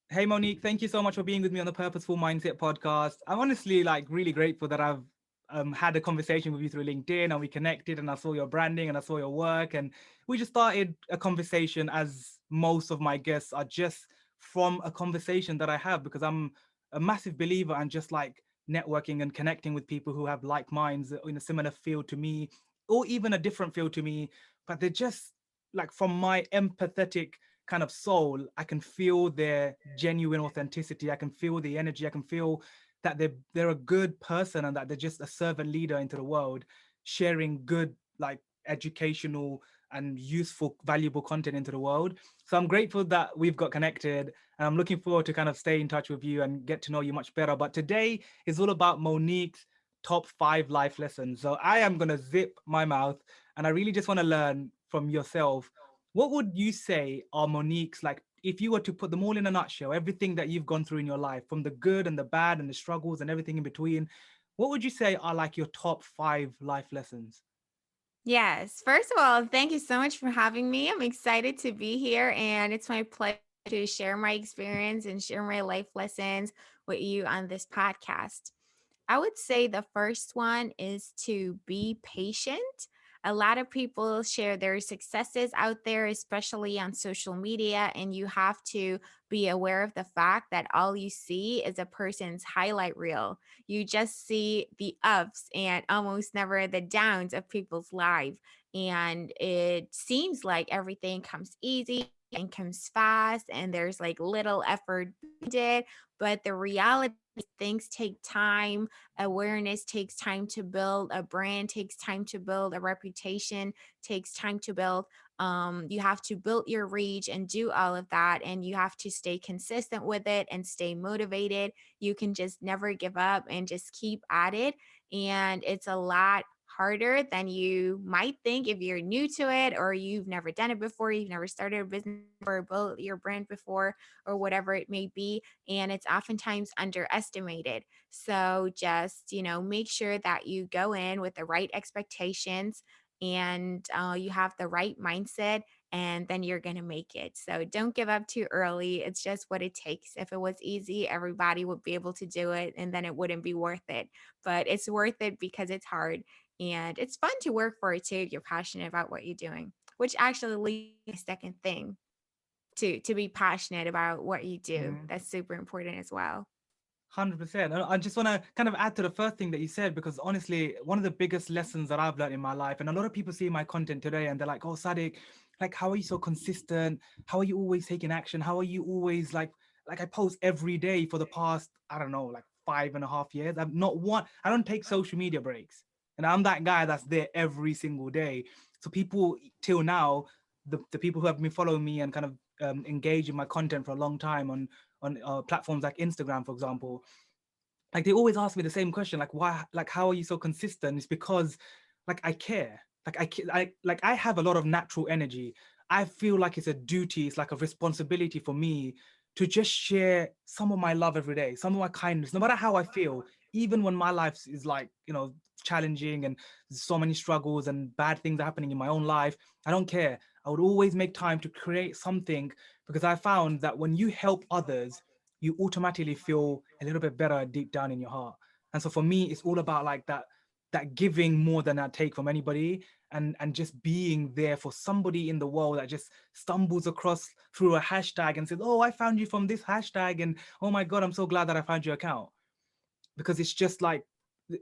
Hey Monique, thank you so much for being with me on the Purposeful Mindset podcast. I'm honestly like really grateful that I've had a conversation with you through LinkedIn and we connected and I saw your branding and I saw your work and we just started a conversation as most of my guests are just from a conversation that I have because I'm a massive believer and just like networking and connecting with people who have like minds in a similar field to me or even a different field to me, but they're just like from my empathetic kind of soul, I can feel their genuine authenticity. I can feel the energy. I can feel that they're a good person and that they're just a servant leader into the world, sharing good like educational and useful, valuable content into the world. So I'm grateful that we've got connected and I'm looking forward to kind of stay in touch with you and get to know you much better. But today is all about Monique's top 5 life lessons. So I am going to zip my mouth and I really just want to learn from yourself. What would you say are Monique's, like, if you were to put them all in a nutshell, everything that you've gone through in your life, from the good and the bad and the struggles and everything in between, what would you say are like your top 5 life lessons? Yes. First of all, thank you so much for having me. I'm excited to be here, and it's my pleasure to share my experience and share my life lessons with you on this podcast. I would say the first one is to be patient. A lot of people share their successes out there, especially on social media, and you have to be aware of the fact that all you see is a person's highlight reel. You just see the ups and almost never the downs of people's life. And it seems like everything comes easy and comes fast, and there's like little effort needed. But the reality is things take time. Awareness takes time to build. A brand takes time to build. A reputation takes time to build. You have to build your reach and do all of that, and you have to stay consistent with it and stay motivated. You can just never give up and just keep at it. And it's a lot harder than you might think if you're new to it, or you've never done it before, you've never started a business or built your brand before, or whatever it may be. And it's oftentimes underestimated. So just, make sure that you go in with the right expectations, and you have the right mindset, and then you're going to make it. So don't give up too early. It's just what it takes. If it was easy, everybody would be able to do it, and then it wouldn't be worth it. But it's worth it because it's hard, and it's fun to work for it too if you're passionate about what you're doing, which actually leads to the second thing, to be passionate about what you do. Mhm. That's super important as well. 100%. I just want to kind of add to the first thing that you said, because honestly, one of the biggest lessons that I've learned in my life, and a lot of people see my content today and they're like, oh, Sadiq, like, how are you so consistent? How are you always taking action? How are you always like I post every day for the past, I don't know, like 5.5 years. I'm not one, I don't take social media breaks. And I'm that guy that's there every single day. So people till now, the people who have been following me and kind of engage in my content for a long time on platforms like Instagram, for example, like they always ask me the same question, like why, like how are you so consistent? It's because like I care, like I have a lot of natural energy. I feel like it's a duty, it's like a responsibility for me to just share some of my love every day, some of my kindness, no matter how I feel, even when my life is like, challenging and so many struggles and bad things are happening in my own life. I don't care. I would always make time to create something, because I found that when you help others, you automatically feel a little bit better deep down in your heart. And so for me, it's all about like that giving more than I take from anybody, and just being there for somebody in the world that just stumbles across through a hashtag and says, oh, I found you from this hashtag, and oh my God, I'm so glad that I found your account. Because it's just like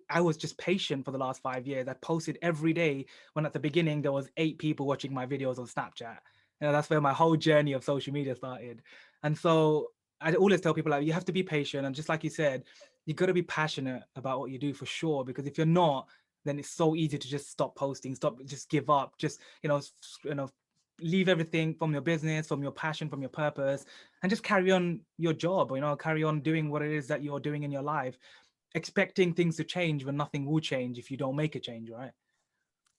I was just patient for the last 5 years. I posted every day when at the beginning there was 8 people watching my videos on Snapchat. That's where my whole journey of social media started. And so I always tell people, like, you have to be patient, and just like you said, you got to be passionate about what you do for sure. Because if you're not, then it's so easy to just stop posting, stop, just give up, just leave everything from your business, from your passion, from your purpose, and just carry on your job. Carry on doing what it is that you're doing in your life, expecting things to change when nothing will change if you don't make a change, right?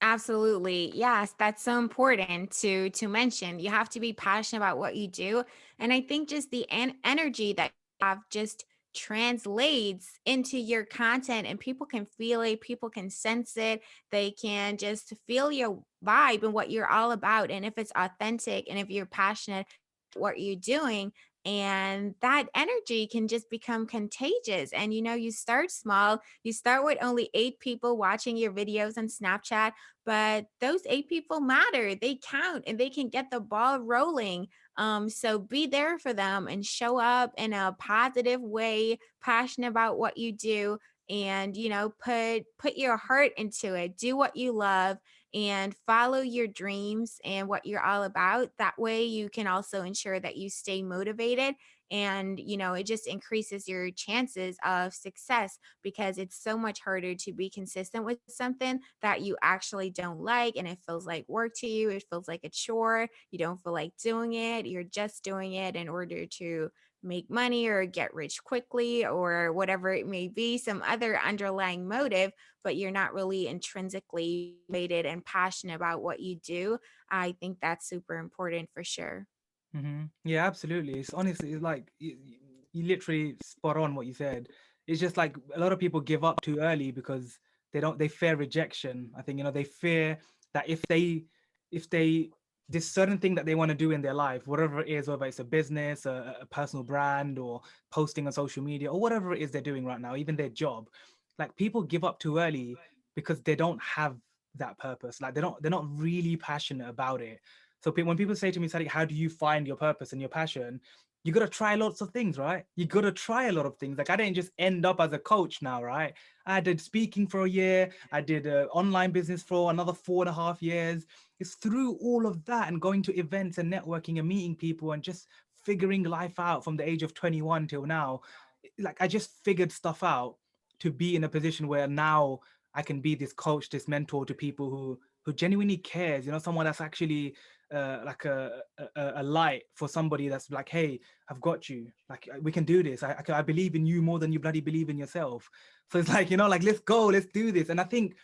Absolutely. Yes, that's so important to mention. You have to be passionate about what you do. And I think just the energy that you have just translates into your content, and people can feel it, people can sense it. They can just feel your vibe and what you're all about. And if it's authentic and if you're passionate what you're doing, And that energy can just become contagious. And you start small. You start with only 8 people watching your videos on Snapchat, but those 8 people matter. They count and they can get the ball rolling. So be there for them and show up in a positive way, passionate about what you do, and put your heart into it. Do what you love and follow your dreams and what you're all about. That way you can also ensure that you stay motivated, and it just increases your chances of success, because it's so much harder to be consistent with something that you actually don't like and it feels like work to you. It feels like a chore. You don't feel like doing it. You're just doing it in order to make money or get rich quickly or whatever it may be, some other underlying motive, but you're not really intrinsically motivated and passionate about what you do. I think that's super important for sure. Yeah, absolutely. It's honestly, it's like you literally spot on what you said. It's just like a lot of people give up too early because they fear rejection. I think, they fear that if they this certain thing that they want to do in their life, whatever it is, whether it's a business, a personal brand, or posting on social media, or whatever it is they're doing right now, even their job, like people give up too early because they don't have that purpose. Like they're not really passionate about it. So when people say to me, Sadiq, how do you find your purpose and your passion? You got to try lots of things, right? You got to try a lot of things. Like I didn't just end up as a coach now, right? I did speaking for a year. I did online business for another 4.5 years. It's through all of that and going to events and networking and meeting people and just figuring life out from the age of 21 till now. Like I just figured stuff out to be in a position where now I can be this coach, this mentor to people who genuinely cares. Someone that's actually like a light for somebody that's like, hey, I've got you. Like we can do this. I believe in you more than you bloody believe in yourself. So it's like, like let's go, let's do this. And I think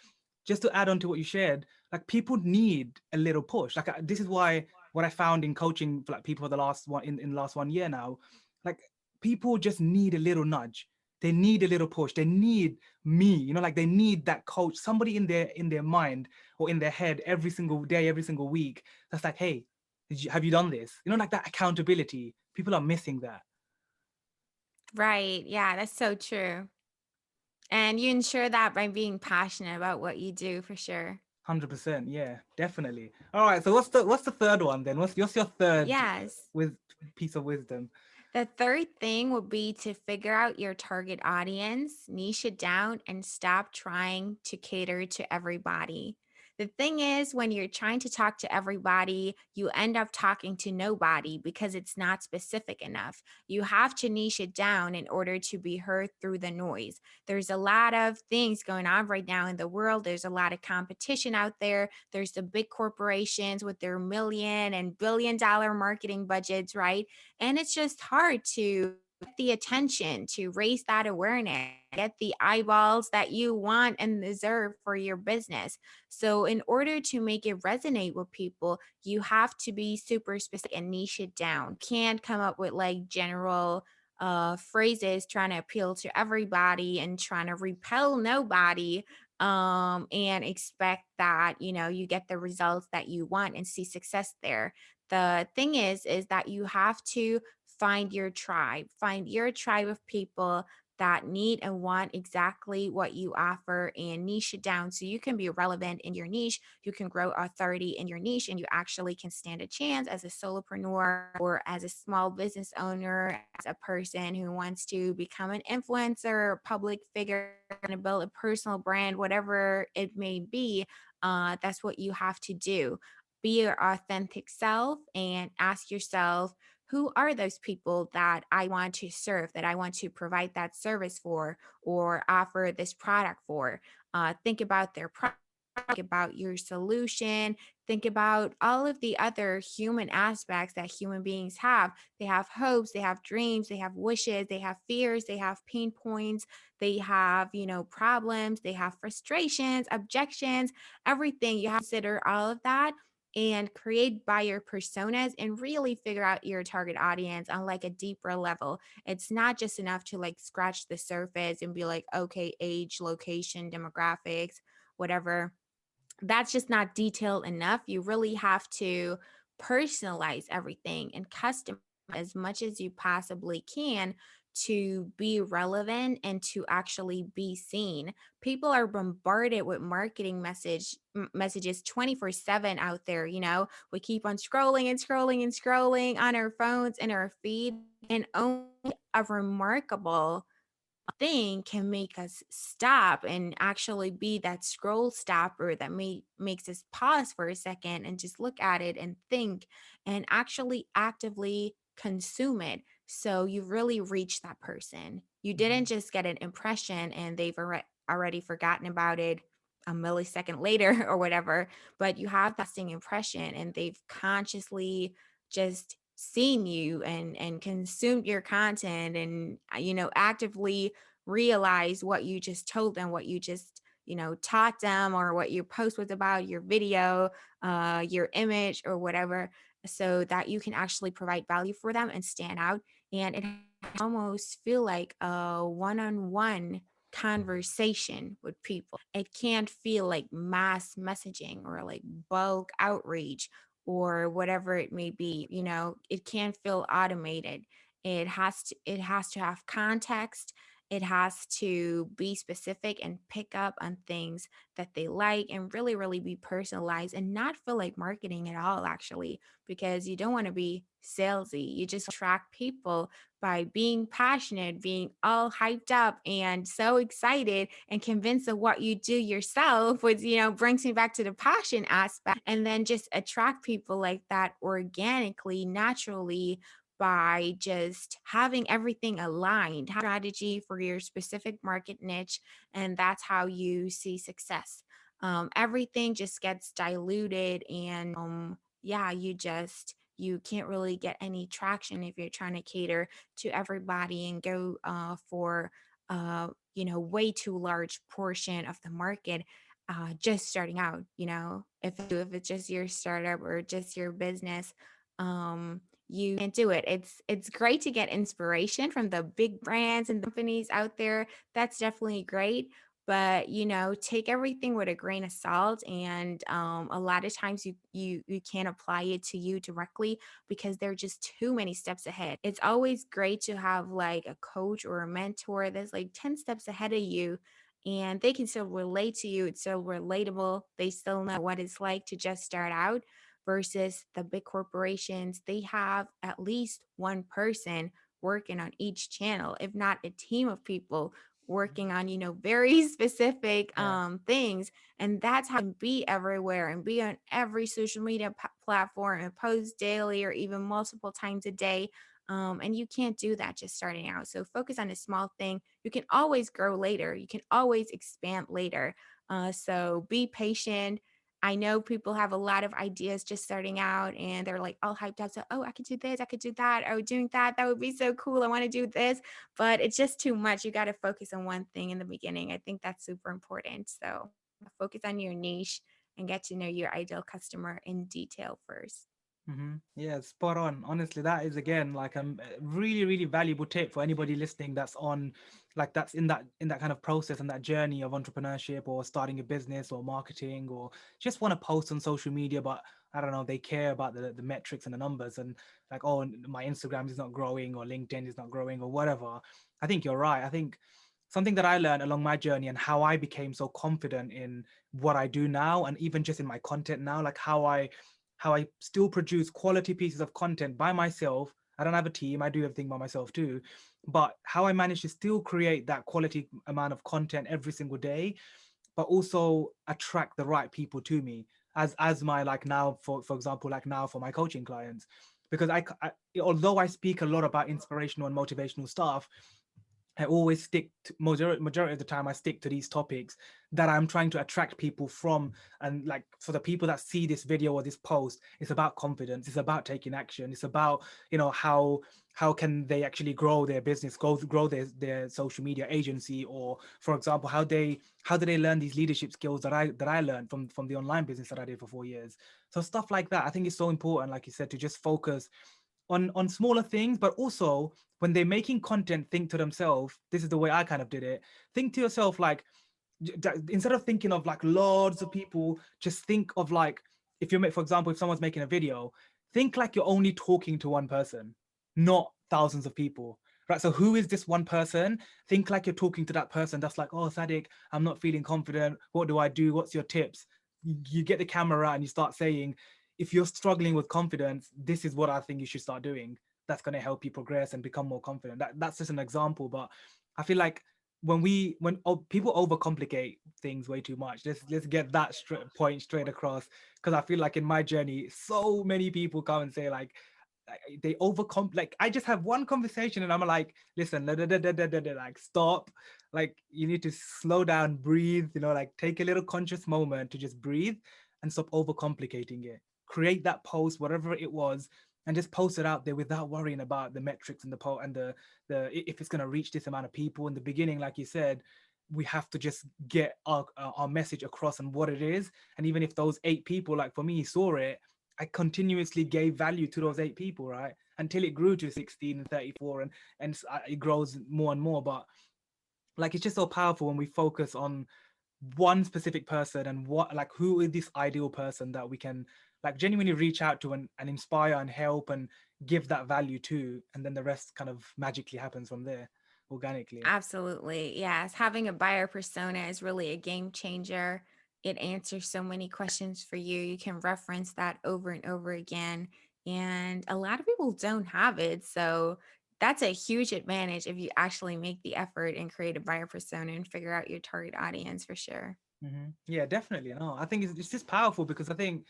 just to add on to what you shared, like people need a little push. Like this is why what I found in coaching for like people for the last one in the last 1 year now, like people just need a little nudge. They need a little push. They need me, like they need that coach, somebody in their mind or in their head every single day, every single week. That's like, hey, have you done this? Like that accountability. People are missing that. Right. Yeah, that's so true. And you ensure that by being passionate about what you do for sure. 100%. Yeah, definitely. All right. So what's the third one then? What's your third Yes. with piece of wisdom? The third thing would be to figure out your target audience, niche it down, and stop trying to cater to everybody. The thing is, when you're trying to talk to everybody, you end up talking to nobody because it's not specific enough. You have to niche it down in order to be heard through the noise. There's a lot of things going on right now in the world. There's a lot of competition out there. There's the big corporations with their million and billion-dollar marketing budgets, right? And it's just hard to get the attention, to raise that awareness, get the eyeballs that you want and deserve for your business. So, in order to make it resonate with people, you have to be super specific and niche it down. Can't come up with like general phrases trying to appeal to everybody and trying to repel nobody, and expect that you get the results that you want and see success there. The thing is that you have to find your tribe of people that need and want exactly what you offer, and niche it down so you can be relevant in your niche, you can grow authority in your niche, and you actually can stand a chance as a solopreneur or as a small business owner, as a person who wants to become an influencer, public figure, and build a personal brand, whatever it may be. That's what you have to do. Be your authentic self and ask yourself, who are those people that I want to serve, that I want to provide that service for or offer this product for? Think about their product, think about your solution, think about all of the other human aspects that human beings have. They have hopes, they have dreams, they have wishes, they have fears, they have pain points, they have, problems, they have frustrations, objections, everything. You have to consider all of that and create buyer personas and really figure out your target audience on like a deeper level. It's not just enough to like scratch the surface and be like, okay, age, location, demographics, whatever. That's just not detailed enough. You really have to personalize everything and customize as much as you possibly can to be relevant and to actually be seen. People are bombarded with marketing messages 24/7 out there, you know. We keep on scrolling and scrolling and scrolling on our phones and our feed, and only a remarkable thing can make us stop and actually be that scroll stopper that makes us pause for a second and just look at it and think and actually actively consume it. So you really reached that person. You didn't Mhm. just get an impression and they've already forgotten about it a millisecond later or whatever, but you have that lasting impression and they've consciously just seen you and consumed your content and actively realize what you just told them, what you just taught them, or what your post was about, your video, your image, or whatever, so that you can actually provide value for them and stand out. And it almost feel like a one-on-one conversation with people. It can't feel like mass messaging or like bulk outreach or whatever it may be. It can't feel automated. It has to have context. It has to be specific and pick up on things that they like and really, really be personalized and not feel like marketing at all, actually, because you don't want to be salesy. You just attract people by being passionate, being all hyped up and so excited and convinced of what you do yourself, which, brings me back to the passion aspect. And then just attract people like that organically, naturally, by just having everything aligned, strategy for your specific market niche, and that's how you see success. Everything just gets diluted, and yeah, you can't really get any traction if you're trying to cater to everybody and go for way too large portion of the market. Just starting out, if it's just your startup or just your business, you can't do it. It's great to get inspiration from the big brands and companies out there. That's definitely great. But take everything with a grain of salt, and a lot of times you can't apply it to you directly because there are just too many steps ahead. It's always great to have like a coach or a mentor that's like 10 steps ahead of you, and they can still relate to you. It's still relatable. They still know what it's like to just start out, versus the big corporations. They have at least one person working on each channel, if not a team of people working on very specific Yeah. things. And that's how you can be everywhere and be on every social media platform and post daily or even multiple times a day. And you can't do that just starting out. So focus on a small thing. You can always grow later. You can always expand later. So be patient. I know people have a lot of ideas just starting out and they're like all hyped up. So, oh, I could do this, I could do that. Oh, doing that, that would be so cool. I want to do this, but it's just too much. You got to focus on one thing in the beginning. I think that's super important. So, focus on your niche and get to know your ideal customer in detail first. Yeah, spot on. Honestly, that is again like a really, really valuable tip for anybody listening that's on, like that's in that kind of process and that journey of entrepreneurship or starting a business or marketing or just want to post on social media, but I don't know, they care about the metrics and the numbers and like, oh, my Instagram is not growing or LinkedIn is not growing or whatever. I think you're right. I think something that I learned along my journey and how I became so confident in what I do now and even just in my content now, like how I still produce quality pieces of content by myself. I don't have a team, I do everything by myself too. But how I manage to still create that quality amount of content every single day, but also attract the right people to me as my like now for example, like now for my coaching clients. Because although I speak a lot about inspirational and motivational stuff, I always stick to majority of the time I stick to these topics that I'm trying to attract people from. And like for the people that see this video or this post, it's about confidence, it's about taking action, it's about, how can they actually grow their business, grow their social media agency, or for example, how do they learn these leadership skills that I learned from the online business that I did for 4 years. So stuff like that, I think it's so important, like you said, to just focus on smaller things, but also when they're making content, think to themselves, this is the way I kind of did it. Think to yourself, like, instead of thinking of like loads of people, just think of, like, if you make, for example, if someone's making a video, think like you're only talking to one person. not thousands of people. Right. So who is this one person? Think like you're talking to that person that's like, oh, Sadiq, I'm not feeling confident. What do I do? What's your tips? You get the camera out and you start saying, if you're struggling with confidence, this is what I think you should start doing. That's going to help you progress and become more confident. That's just an example. But I feel like when people overcomplicate things way too much, let's get that point straight across. Because I feel like in my journey, so many people come and say they overcome, like I just have one conversation and I'm like, listen, like stop, like you need to slow down, breathe, like take a little conscious moment to just breathe and stop overcomplicating it. Create that post, whatever it was, and just post it out there without worrying about the metrics and the post and the if it's going to reach this amount of people. In the beginning, like you said, we have to just get our message across and what it is. And even if those 8 people, like for me, saw it, I continuously gave value to those 8 people, right? Until it grew to 16 and 34, and it grows more and more. But like it's just so powerful when we focus on one specific person and what, like, who is this ideal person that we can like genuinely reach out to and inspire and help and give that value to, and then the rest kind of magically happens from there organically. Absolutely. Yes. Having a buyer persona is really a game changer. It answers so many questions for you. You can reference that over and over again. And a lot of people don't have it. So that's a huge advantage if you actually make the effort and create a buyer persona and figure out your target audience for sure. Yeah, definitely. No, I think it's just powerful because I think,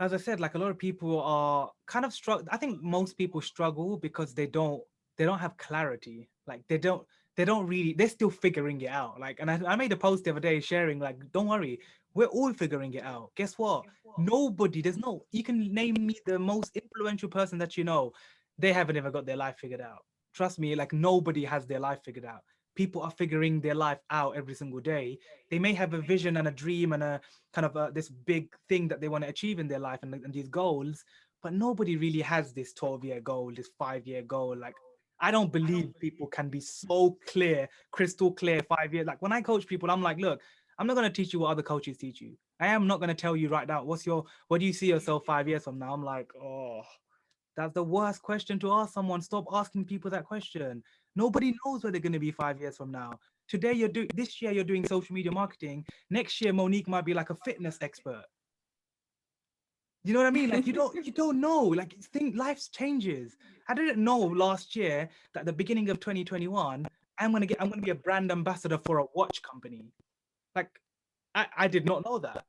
as I said, like a lot of people are kind of struggle. I think most people struggle because they don't have clarity. Like they don't really, they're still figuring it out. Like, and I made a post the other day sharing, like, don't worry, we're all figuring it out. Guess what? Nobody, there's no, you can name me the most influential person that you know, they haven't ever got their life figured out. Trust me, like nobody has their life figured out. People are figuring their life out every single day. They may have a vision and a dream and a kind of this big thing that they want to achieve in their life, and these goals, but nobody really has this 12-year goal, this 5-year goal. Like, I don't believe people can be so clear, crystal clear 5 years. Like when I coach people, I'm like, look, I'm not going to teach you what other coaches teach you. I am not going to tell you right now what do you see yourself 5 years from now. I'm like, oh, that's the worst question to ask someone. Stop asking people that question. Nobody knows where they're going to be 5 years from now. Today you're doing, this year you're doing social media marketing. Next year Monique might be like a fitness expert. You know what I mean? Like you don't know. Like think life changes. I didn't know last year that at the beginning of 2021, I'm gonna be a brand ambassador for a watch company. Like I did not know that.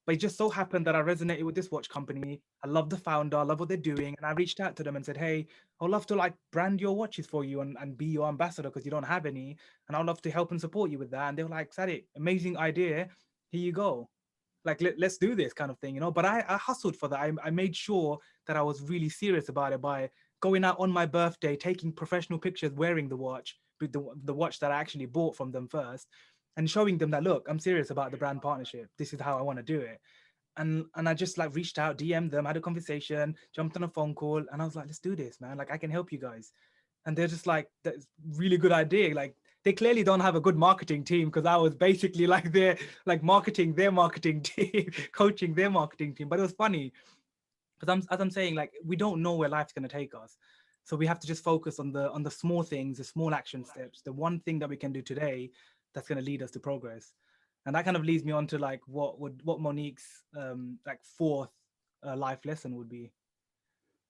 But it just so happened that I resonated with this watch company. I love the founder, I love what they're doing. And I reached out to them and said, hey, I'd love to like brand your watches for you and be your ambassador because you don't have any. And I'd love to help and support you with that. And they were like, Sadiq, amazing idea. Here you go. Like, let's do this kind of thing. But I hustled for that. I made sure that I was really serious about it by going out on my birthday, taking professional pictures wearing the watch, with the watch that I actually bought from them first, and showing them that, look, I'm serious about the brand partnership. This is how I want to do it. And I just like reached out, DM'd them, had a conversation, jumped on a phone call, and I was like, let's do this, man. Like I can help you guys. And they're just like, that's really good idea. Like they clearly don't have a good marketing team because I was basically like their like marketing their marketing team, coaching their marketing team. But it was funny because as I'm saying, like we don't know where life's gonna take us. So we have to just focus on the small things, the small action steps, the one thing that we can do today that's gonna lead us to progress. And that kind of leads me on to like what Monique's like fourth life lesson would be.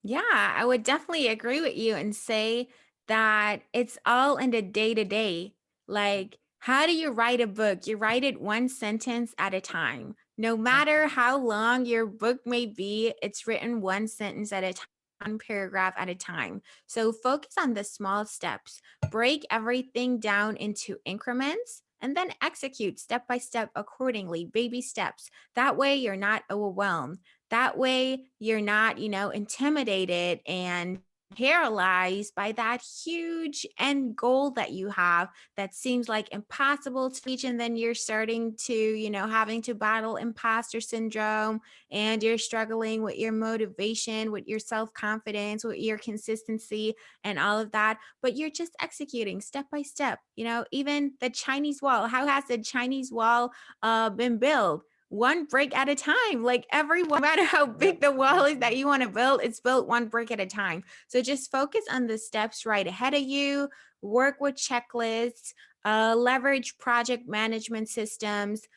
Yeah, I would definitely agree with you and say that it's all in the day to day. Like, how do you write a book? You write it one sentence at a time. No matter how long your book may be, it's written one sentence at a time, one paragraph at a time. So focus on the small steps, break everything down into increments. And then execute step by step accordingly, baby steps. That way, you're not overwhelmed. That way, you're not, intimidated and paralyzed by that huge end goal that you have that seems like impossible to reach. And then you're starting to, having to battle imposter syndrome, and you're struggling with your motivation, with your self confidence, with your consistency, and all of that. But you're just executing step by step. Even the Chinese wall, how has the Chinese wall been built? one brick at a time. Like no matter how Yep. big the wall is that you want to build, it's built one brick at a time. So just focus on the steps right ahead of you, work with checklists, leverage project management systems,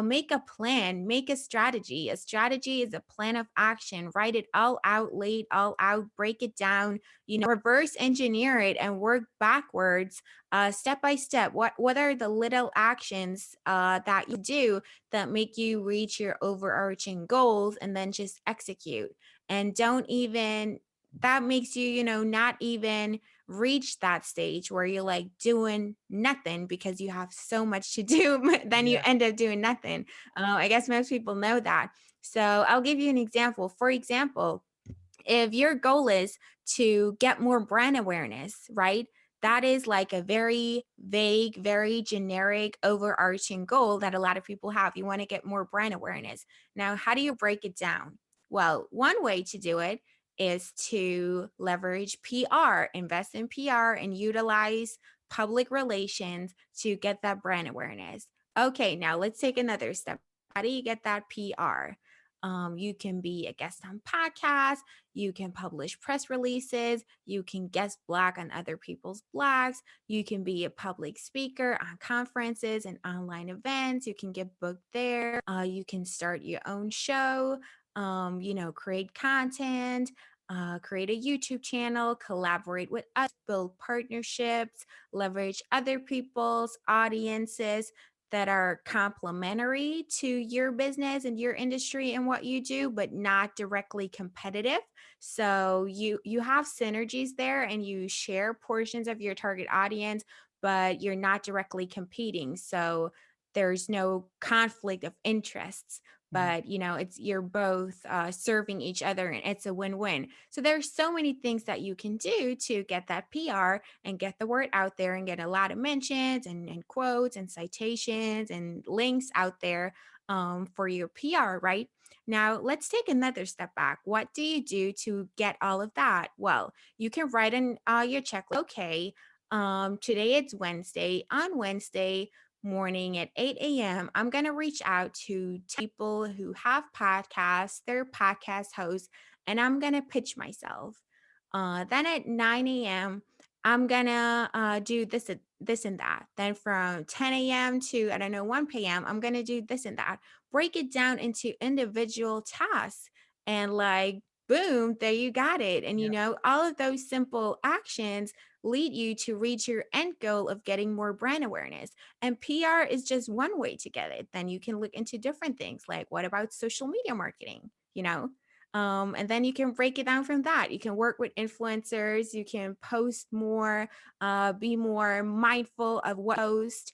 make a plan, make a strategy. A strategy is a plan of action. Write it all out, lay it all out, break it down, reverse engineer it and work backwards, step by step. What are the little actions that you do that make you reach your overarching goals, and then just execute. And don't even, that makes you, not even reach that stage where you're like doing nothing because you have so much to do, but then you Yeah. end up doing nothing. I guess most people know that. So I'll give you an example. For example, if your goal is to get more brand awareness, right? That is like a very vague, very generic, overarching goal that a lot of people have. You want to get more brand awareness. Now, how do you break it down? Well, one way to do it is to leverage PR, invest in PR, and utilize public relations to get that brand awareness. Okay, now let's take another step. How do you get that PR? You can be a guest on podcasts, you can publish press releases, you can guest blog on other people's blogs, you can be a public speaker on conferences and online events, you can get booked there, you can start your own show, create content, create a YouTube channel, collaborate with us, build partnerships, leverage other people's audiences that are complementary to your business and your industry and what you do, but not directly competitive. So you have synergies there and you share portions of your target audience, but you're not directly competing. So there's no conflict of interests, Mhm. but it's, you're both serving each other and it's a win-win. So there's so many things that you can do to get that PR and get the word out there and get a lot of mentions and quotes and citations and links out there, for your PR, right? Now, let's take another step back. What do you do to get all of that? Well, you can write in your checklist. Okay, today it's Wednesday. On Wednesday morning at 8 a.m., I'm going to reach out to people who have podcasts, they're podcast hosts, and I'm going to pitch myself. Then at 9 a.m., I'm gonna do this and that. Then from 10 a.m. to, I don't know, 1 p.m., I'm gonna do this and that. Break it down into individual tasks and like boom, there you got it. And Yeah. all of those simple actions lead you to reach your end goal of getting more brand awareness. And PR is just one way to get it. Then you can look into different things like what about social media marketing? And then you can break it down from that. You can work with influencers, you can post more, be more mindful of what you post,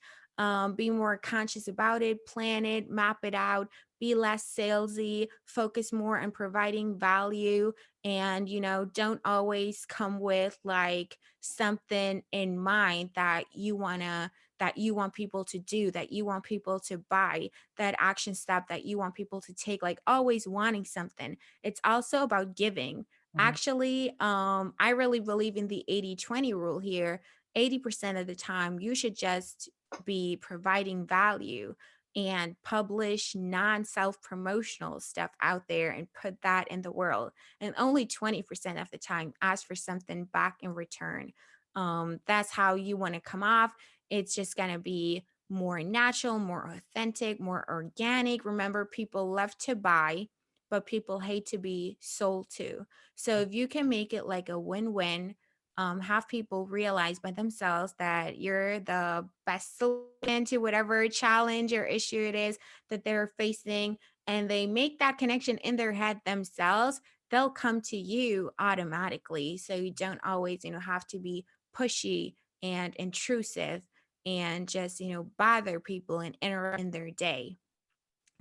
be more conscious about it, plan it, map it out, be less salesy, focus more on providing value, and don't always come with like something in mind that you want people to do, that you want people to buy, that action step that you want people to take, like always wanting something. It's also about giving. Mhm. Actually, I really believe in the 80-20 rule here. 80% of the time, you should just be providing value and publish non self promotional stuff out there and put that in the world. And only 20% of the time, ask for something back in return. That's how you want to come off. It's just going to be more natural, more authentic, more organic. Remember, people love to buy, but people hate to be sold to. So if you can make it like a win-win, have people realize by themselves that you're the best solution to whatever challenge or issue it is that they're facing, and they make that connection in their head themselves, they'll come to you automatically. So you don't always, have to be pushy and intrusive and just, bother people and interrupt in their day.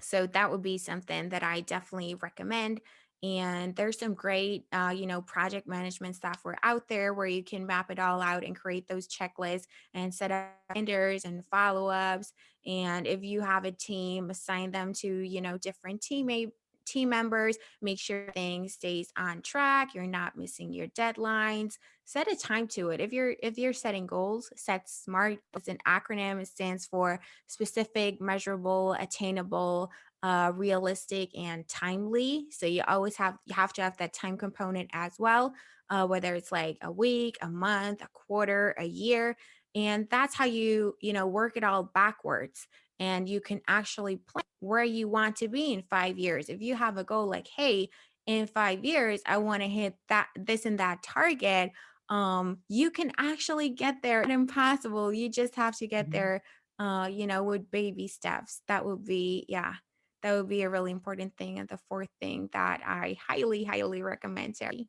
So that would be something that I definitely recommend. And there's some great, project management software out there where you can map it all out and create those checklists and set up reminders and follow ups. And if you have a team, assign them to, different team members. Make sure things stays on track. You're not missing your deadlines. Set a time to it. If you're setting goals, set SMART. It's an acronym. It stands for specific, measurable, attainable, realistic and timely. So you have to have that time component as well, whether it's like a week, a month, a quarter, a year. And that's how you work it all backwards. And you can actually plan where you want to be in 5 years. If you have a goal like, hey, in 5 years, I want to hit that, this and that target, you can actually get there. It's not impossible. You just have to get Mhm. there, with baby steps. That would be, yeah, that would be a really important thing. And the fourth thing that I highly, highly recommend to everybody.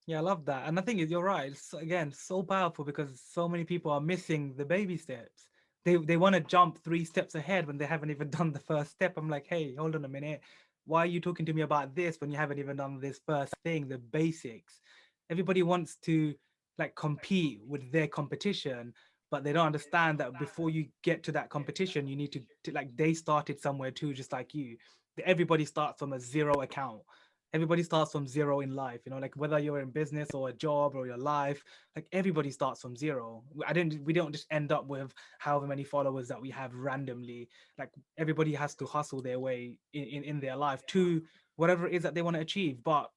Yeah, I love that. And I think you're right. It's again so powerful because so many people are missing the baby steps. They want to jump 3 steps ahead when they haven't even done the first step. I'm like, hey, hold on a minute. Why are you talking to me about this when you haven't even done this first thing, the basics? Everybody wants to like compete with their competition, but they don't understand that before you get to that competition, you need to like they started somewhere too, just like you. Everybody starts from a zero account. Everybody starts from zero in life, like whether you're in business or a job or your life, like everybody starts from zero. We don't just end up with however many followers that we have randomly. Like everybody has to hustle their way in their life to whatever it is that they want to achieve, but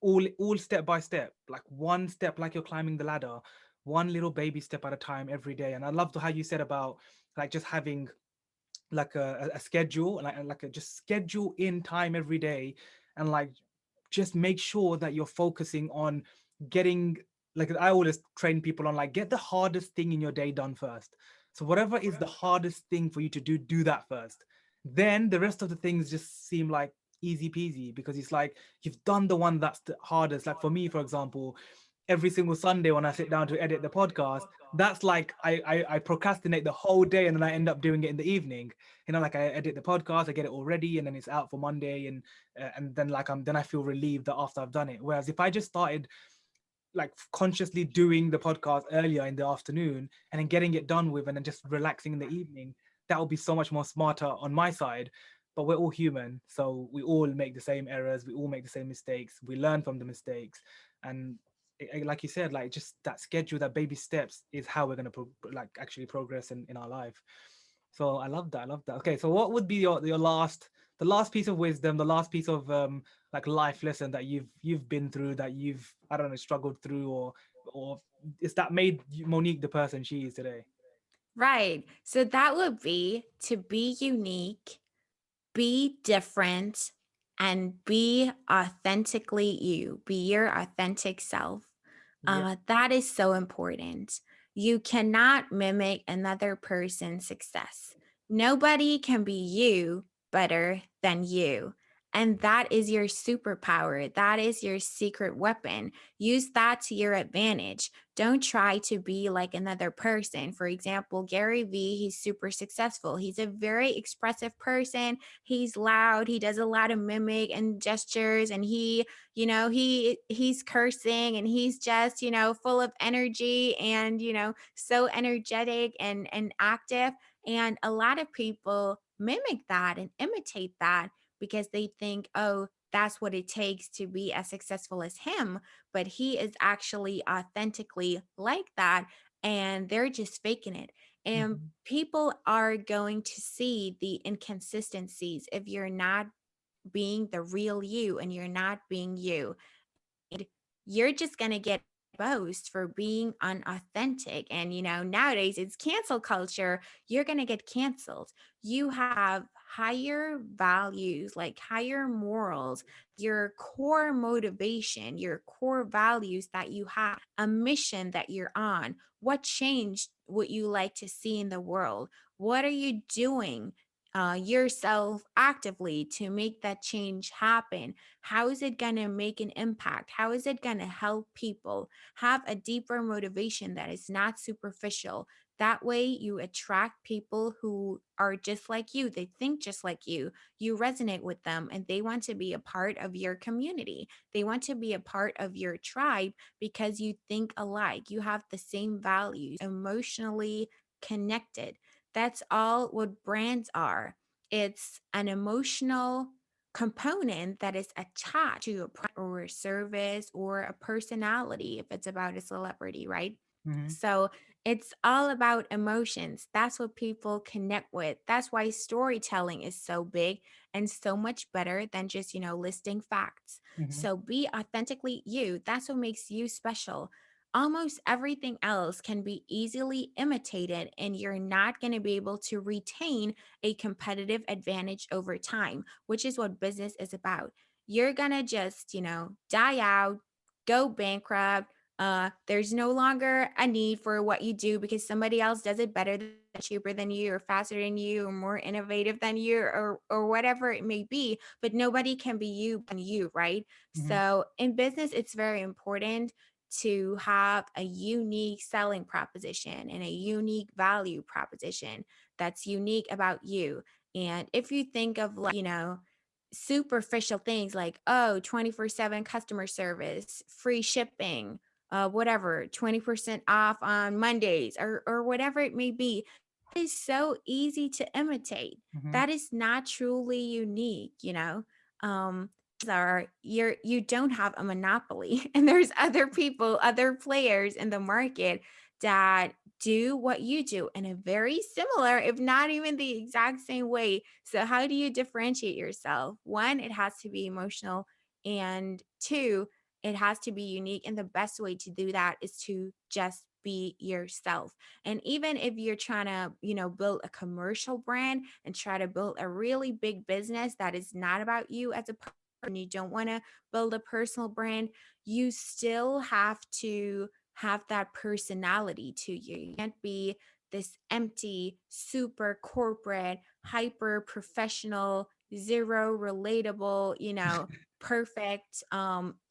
all step by step, like one step, like you're climbing the ladder, one little baby step at a time every day. And I loved how you said about like just having like a schedule, like a just schedule in time every day, and like just make sure that you're focusing on getting, like I always train people on, like get the hardest thing in your day done first. So whatever is the hardest thing for you to do, do that first. Then the rest of the things just seem like easy peasy, because it's like you've done the one that's the hardest. Like for me, for example, every single Sunday when I sit down to edit the podcast, that's like I procrastinate the whole day and then I end up doing it in the evening. Like I edit the podcast, I get it all ready, and then it's out for Monday, and then like then I feel relieved that after I've done it. Whereas if I just started like consciously doing the podcast earlier in the afternoon and then getting it done with and then just relaxing in the evening, that would be so much more smarter on my side. But we're all human, so we all make the same errors, we all make the same mistakes, we learn from the mistakes. And like you said, like just that schedule, that baby steps is how we're going to like actually progress in our life. So I love that. Okay, so what would be your last, the last piece of wisdom, the last piece of like life lesson that you've been through, that you've, I don't know, struggled through, or is that made Monique the person she is today? Right. So that would be to be unique, be different, and be authentically you. Be your authentic self. Yeah. That is so important. You cannot mimic another person's success. Nobody can be you better than you. And that is your superpower. That is your secret weapon. Use that to your advantage. Don't try to be like another person. For example, Gary Vee, he's super successful. He's a very expressive person. He's loud. He does a lot of mimic and gestures, and he's cursing, and he's just full of energy, and so energetic and active. And a lot of people mimic that and imitate that because they think, oh, that's what it takes to be as successful as him. But he is actually authentically like that, and they're just faking it. And Mhm. people are going to see the inconsistencies if you're not being the real you and you're not being you. And you're just going to get exposed for being unauthentic. And nowadays it's cancel culture. You're going to get canceled. You have higher values, like higher morals, your core motivation, your core values that you have, a mission that you're on. What changed what you like to see in the world? What are you doing yourself actively to make that change happen? How is it going to make an impact? How is it going to help people? Have a deeper motivation that is not superficial. That way, you attract people who are just like you. They think just like you. You resonate with them, and they want to be a part of your community. They want to be a part of your tribe because you think alike. You have the same values, emotionally connected. That's all what brands are. It's an emotional component that is attached to a product or a service or a personality if it's about a celebrity, right? Mm-hmm. So it's all about emotions. That's what people connect with. That's why storytelling is so big and so much better than just, listing facts. Mm-hmm. So be authentically you. That's what makes you special. Almost everything else can be easily imitated, and you're not going to be able to retain a competitive advantage over time, which is what business is about. You're going to just, die out, go bankrupt. There's no longer a need for what you do because somebody else does it better, cheaper than you, or faster than you, or more innovative than you, or whatever it may be. But nobody can be you than you, right? Mm-hmm. So in business, it's very important to have a unique selling proposition and a unique value proposition that's unique about you. And if you think of, like, superficial things like, oh, 24/7 customer service, free shipping, whatever, 20% off on Mondays, or whatever it may be, it is so easy to imitate. Mm-hmm. That is not truly unique. Um, you don't have a monopoly, and there's other people, other players in the market that do what you do in a very similar, if not even the exact same way. So how do you differentiate yourself? One, it has to be emotional, and two, it has to be unique. And the best way to do that is to just be yourself. And even if you're trying to, build a commercial brand and try to build a really big business that is not about you as a person, you don't want to build a personal brand, you still have to have that personality to you. You can't be this empty, super corporate, hyper professional, zero relatable, perfect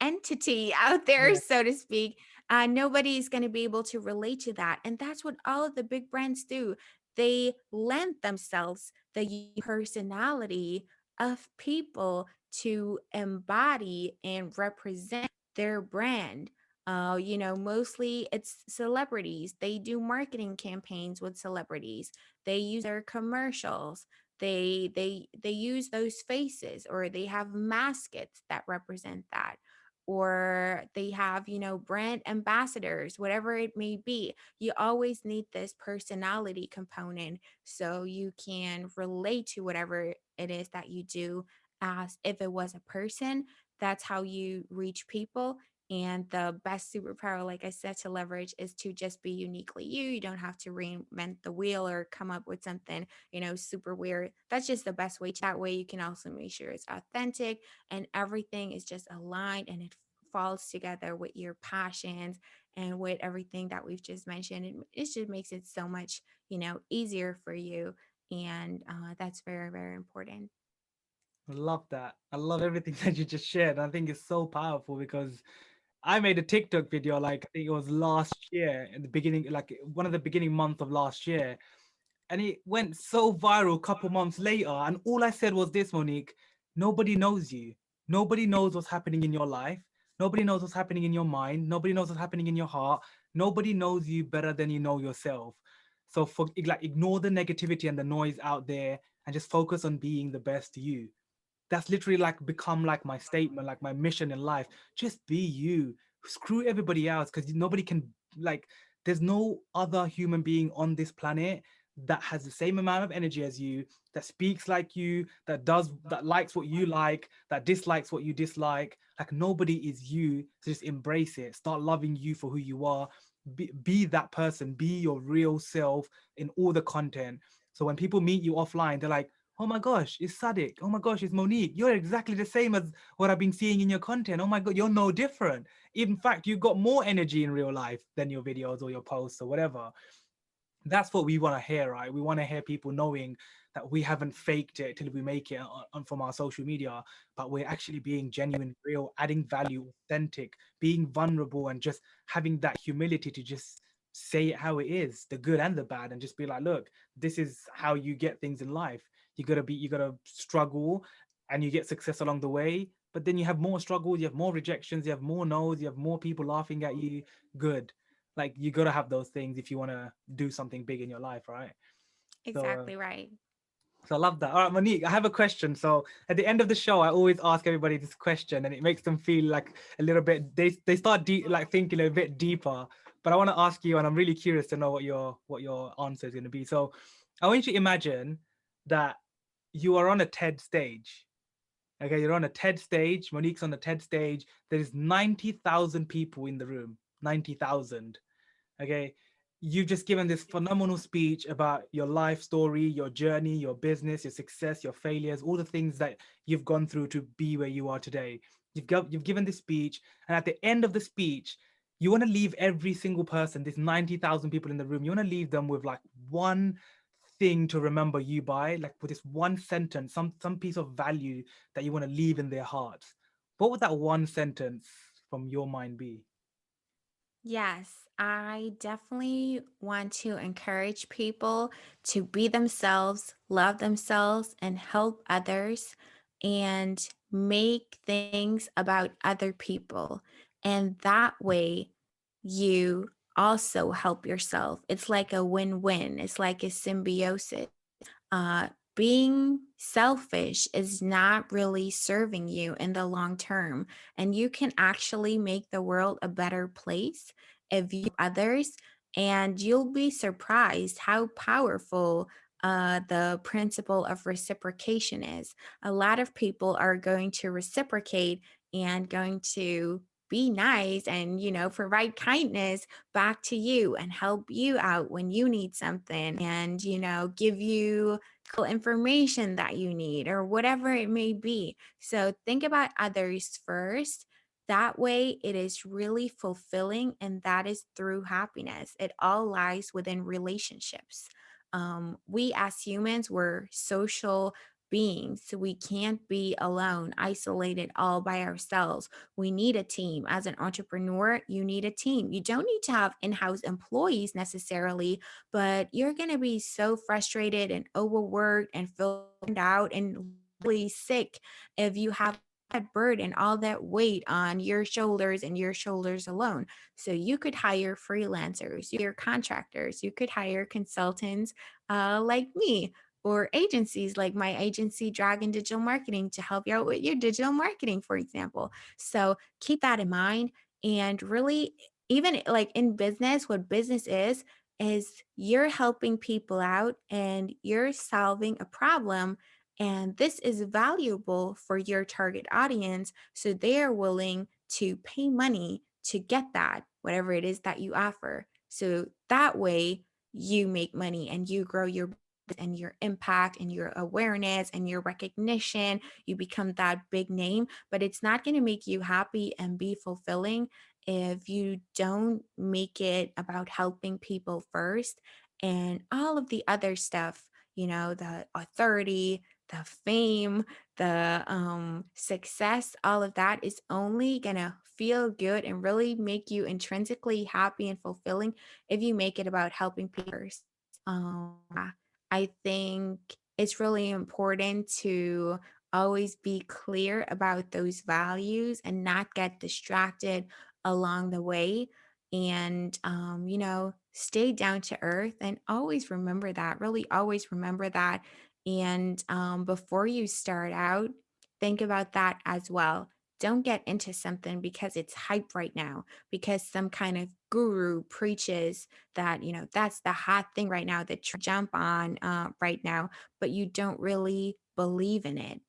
entity out there, Yeah. so to speak. Nobody's going to be able to relate to that. And that's what all of the big brands do. They lend themselves the personality of people to embody and represent their brand. Mostly it's celebrities. They do marketing campaigns with celebrities. They use their commercials. They use those faces, or they have mascots that represent that, or they have, brand ambassadors, whatever it may be. You always need this personality component so you can relate to whatever it is that you do as if it was a person. That's how you reach people. And the best superpower, like I said, to leverage is to just be uniquely you. You don't have to reinvent the wheel or come up with something, super weird. That's just the best way. That way you can also make sure it's authentic and everything is just aligned, and it falls together with your passions and with everything that we've just mentioned. It just makes it so much, easier for you. And that's very, very important. I love that. I love everything that you just shared. I think it's so powerful because I made a TikTok video, like I think it was last year in the beginning, like one of the beginning month of last year, and it went so viral a couple months later. And all I said was this, Monique: nobody knows you. Nobody knows what's happening in your life. Nobody knows what's happening in your mind. Nobody knows what's happening in your heart. Nobody knows you better than you know yourself. So for like ignore the negativity and the noise out there and just focus on being the best you. That's literally like become like my statement, like my mission in life. Just be you. Screw everybody else, because nobody can, like, there's no other human being on this planet that has the same amount of energy as you, that speaks like you, that likes what you like, that dislikes what you dislike. Like, nobody is you. So just embrace it. Start loving you for who you are. Be that person. Be your real self in all the content. So when people meet you offline, they're like, oh my gosh, it's Sadiq. Oh my gosh, it's Monique. You're exactly the same as what I've been seeing in your content. Oh my God, you're no different. In fact, you've got more energy in real life than your videos or your posts or whatever. That's what we want to hear, right? We want to hear people knowing that we haven't faked it till we make it from our social media, but we're actually being genuine, real, adding value, authentic, being vulnerable, and just having that humility to just say it how it is, the good and the bad, and just be like, look, this is how you get things in life. You gotta struggle, and you get success along the way. But then you have more struggles, you have more rejections, you have more no's, you have more people laughing at you. Good. Like, you gotta have those things if you want to do something big in your life, right? So Exactly right. so I love that. All right, Monique, I have a question. So at the end of the show, I always ask everybody this question, and it makes them feel like a little bit, they start like thinking a bit deeper. but I want to ask you, and I'm really curious to know what your answer is going to be. So I want you to imagine that you are on a TED stage. Okay, you're on a TED stage. Monique's on the TED stage. There's 90,000 people in the room. 90,000. Okay, you've just given this phenomenal speech about your life story, your journey, your business, your success, your failures, all the things that you've gone through to be where you are today. You've given this speech, and at the end of the speech, you want to leave every single person, this 90,000 people in the room, you want to leave them with like one thing to remember you by, like with this one sentence, some piece of value that you want to leave in their hearts. What would that one sentence from your mind be? Yes, I definitely want to encourage people to be themselves, love themselves, and help others and make things about other people. And that way, you also help yourself. It's like a win win, it's like a symbiosis. uh, Being selfish is not really serving you in the long term. And you can actually make the world a better place if you others, and you'll be surprised how powerful the principle of reciprocation is. A lot of people are going to reciprocate and going to be nice and provide kindness back to you and help you out when you need something, and give you information that you need or whatever it may be. So think about others first. That way it is really fulfilling, and that is through happiness. It all lies within relationships. We as humans, we're social beings. So we can't be alone, isolated all by ourselves. We need a team. As an entrepreneur, you need a team. You don't need to have in-house employees necessarily, but you're going to be so frustrated and overworked and filled out and really sick if you have that burden, all that weight on your shoulders and your shoulders alone. So you could hire freelancers, you could hire contractors, you could hire consultants like me, or agencies like my agency, Dragon Digital Marketing, to help you out with your digital marketing, for example. So keep that in mind. And really, even like in business, what business is you're helping people out and you're solving a problem. And this is valuable for your target audience. So they are willing to pay money to get that, whatever it is that you offer. So that way you make money and you grow your and your impact and your awareness and your recognition. You become that big name, but it's not going to make you happy and be fulfilling if you don't make it about helping people first. And all of the other stuff, the authority, the fame, the success, all of that is only gonna feel good and really make you intrinsically happy and fulfilling if you make it about helping people first. Yeah, I think it's really important to always be clear about those values and not get distracted along the way. And, stay down to earth and always remember that, really always remember that. And before you start out, think about that as well. Don't get into something because it's hype right now, because some kind of guru preaches that, that's the hot thing right now that you jump on right now, but you don't really believe in it.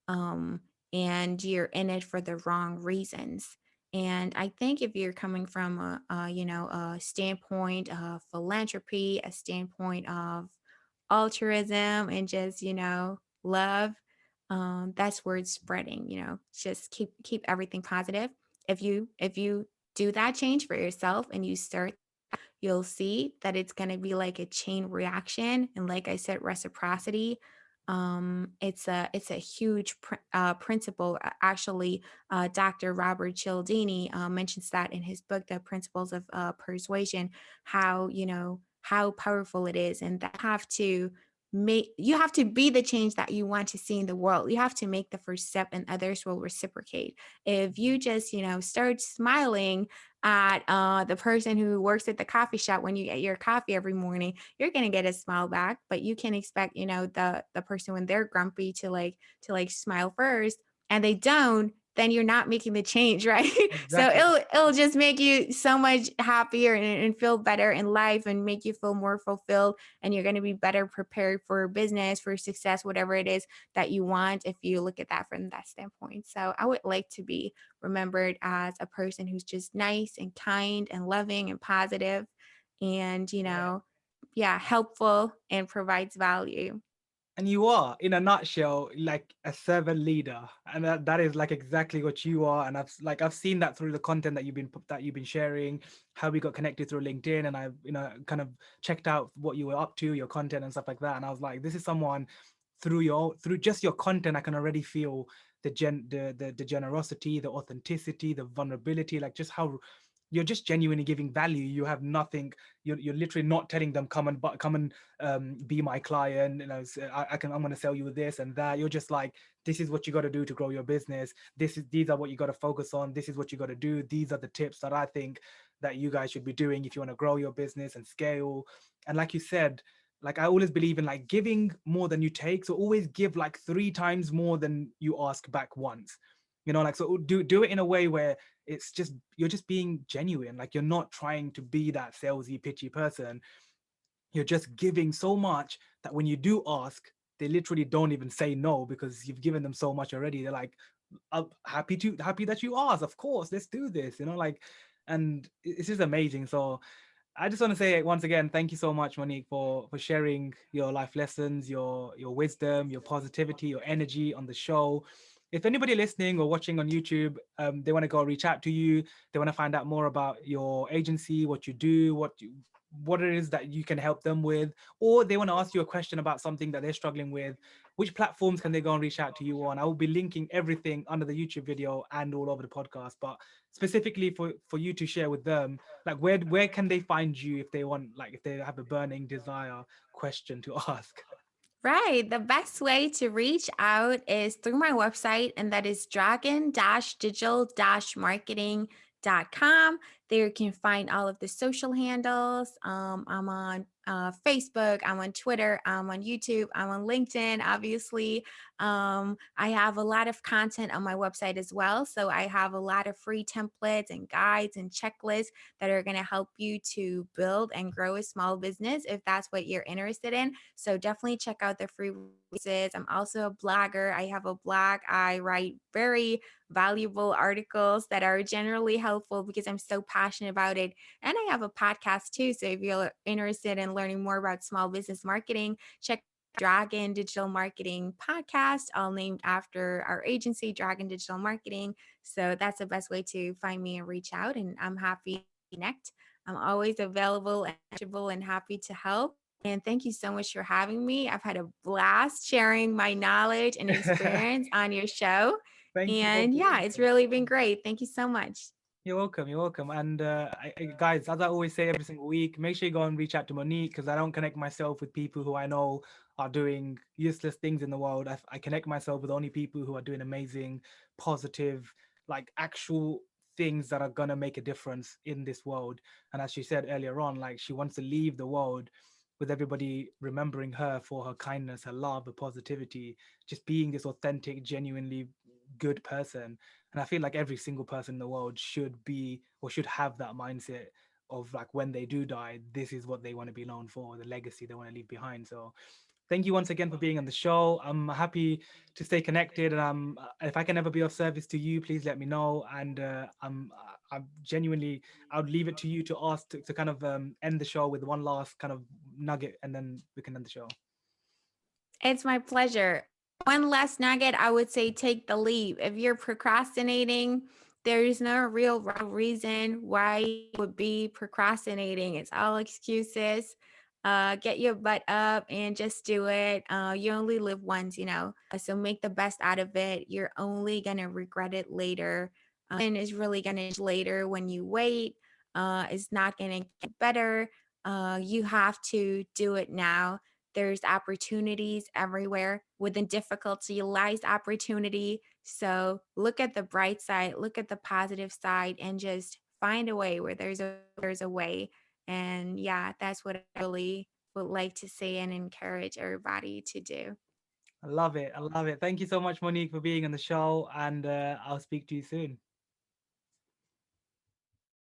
Um, and you're in it for the wrong reasons. And I think if you're coming from a standpoint of philanthropy, a standpoint of altruism, and just love, that's where it's spreading. Just keep everything positive. If you do that change for yourself and you start, you'll see that it's going to be like a chain reaction. And like I said, reciprocity. It's a huge principle. Actually, Dr. Robert Cialdini mentions that in his book, The Principles of Persuasion, how how powerful it is, and that you have to be the change that you want to see in the world. You have to make the first step, and others will reciprocate. If you just start smiling at the person who works at the coffee shop when you get your coffee every morning, you're gonna get a smile back. But you can expect the person when they're grumpy to like smile first, and they don't. then you're not making the change, right? So Exactly. it'll just make you so much happier and feel better in life and make you feel more fulfilled. And you're going to be better prepared for business, for success, whatever it is that you want, if you look at that from that standpoint. So I would like to be remembered as a person who's just nice and kind and loving and positive and, Yeah. yeah, helpful and provides value. And you are, in a nutshell, like a servant leader, and that is like exactly what you are. And I've seen that through the content that you've been sharing, how we got connected through LinkedIn, and I kind of checked out what you were up to, your content and stuff like that. And I was like, this is someone through just your content, I can already feel the generosity, the authenticity, the vulnerability, like just how you're just genuinely giving value. You have nothing. You're literally not telling them come and be my client. I'm going to sell you this and that. You're just like, this is what you got to do to grow your business. These are what you got to focus on. This is what you got to do. These are the tips that I think that you guys should be doing if you want to grow your business and scale. And like you said, like I always believe in like giving more than you take. So always give like 3 times more than you ask back once. Like, so do it in a way where it's just you're just being genuine. Like you're not trying to be that salesy, pitchy person. You're just giving so much that when you do ask, they literally don't even say no because you've given them so much already. They're like, I'm happy that you asked. Of course, let's do this. Like, and it's just amazing. So I just want to say once again, thank you so much, Monique, for sharing your life lessons, your wisdom, your positivity, your energy on the show. If anybody listening or watching on YouTube, they want to go reach out to you, they want to find out more about your agency, what you do, what it is that you can help them with, or they want to ask you a question about something that they're struggling with, which platforms can they go and reach out to you on? I will be linking everything under the YouTube video and all over the podcast, but specifically for you to share with them, like where can they find you if they want, like if they have a burning desire question to ask? Right. The best way to reach out is through my website, and that is dragon-digital-marketing.com. There you can find all of the social handles. I'm on Facebook, I'm on Twitter, I'm on YouTube, I'm on LinkedIn, obviously. I have a lot of content on my website as well. So I have a lot of free templates and guides and checklists that are going to help you to build and grow a small business if that's what you're interested in. So definitely check out the free resources. I'm also a blogger. I have a blog. I write very valuable articles that are generally helpful because I'm so passionate about it. And I have a podcast too. So if you're interested in learning more about small business marketing, check Dragon Digital Marketing Podcast, all named after our agency, Dragon Digital Marketing. So that's the best way to find me and reach out. And I'm happy to connect. I'm always available and reachable and happy to help. And thank you so much for having me. I've had a blast sharing my knowledge and experience on your show. Thank you for And yeah, being it's here. really been great. Thank you so much. You're welcome. You're welcome. And guys, as I always say every single week, make sure you go and reach out to Monique because I don't connect myself with people who I know are doing useless things in the world. I connect myself with only people who are doing amazing, positive, like actual things that are gonna make a difference in this world. And as she said earlier on, like she wants to leave the world with everybody remembering her for her kindness, her love, her positivity, just being this authentic, genuinely good person. And I feel like every single person in the world should be or should have that mindset of like when they do die, this is what they want to be known for, the legacy they want to leave behind. So thank you once again for being on the show. I'm happy to stay connected, and if I can ever be of service to you, please let me know. And I'm genuinely, I would leave it to you to ask to kind of end the show with one last kind of nugget, and then we can end the show. It's my pleasure. One last nugget, I would say take the leap. If you're procrastinating, there is no real reason why you would be procrastinating. It's all excuses. Get your butt up and just do it. You only live once, so make the best out of it. You're only going to regret it later. And it's really going to later when you wait. It's not going to get better. You have to do it now. There's opportunities everywhere. Within difficulty lies opportunity. So look at the bright side, look at the positive side, and just find a way where there's a way. And yeah, that's what I really would like to say and encourage everybody to do. I love it. I love it. Thank you so much, Monique, for being on the show, and I'll speak to you soon.